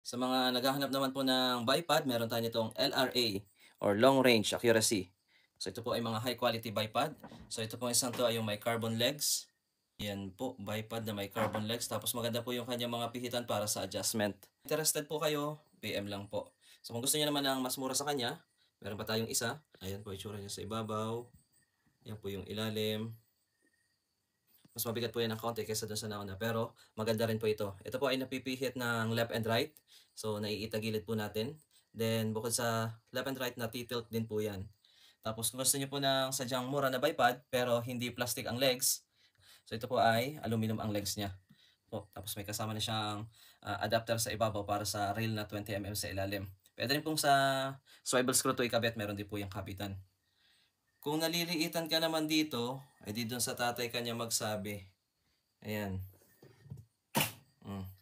Sa mga naghahanap naman po ng bipod, meron tayo nitong LRA or Long Range Accuracy. So ito po ay mga high quality bipod. So ito po isang to ay yung may carbon legs. Yan po, bipod na may carbon legs. Tapos maganda po yung kanyang mga pihitan para sa adjustment. Interested po kayo, PM lang po. So kung gusto niyo naman ng mas mura sa kanya, meron pa tayong isa. Ayan po itsura niya sa ibabaw. Yan po yung ilalim. Mas mabigat po yan ng konti kaysa dun sa nauna, pero maganda rin po ito. Ito po ay napipihit ng left and right. So, naiitagilid po natin. Then, bukod sa left and right, natitilt din po yan. Tapos, kung gusto niyo po ng sadyang mura na bipod, pero hindi plastic ang legs, so ito po ay aluminum ang legs niya. Po. Tapos may kasama na siyang adapter sa ibabaw para sa rail na 20 mm sa ilalim. Pwede rin pong sa swivel screw to ikabit, meron din po yung kabitan. Kung naliliitan ka naman dito, edi dun sa tatay kanya magsabi. Ayan. Mm.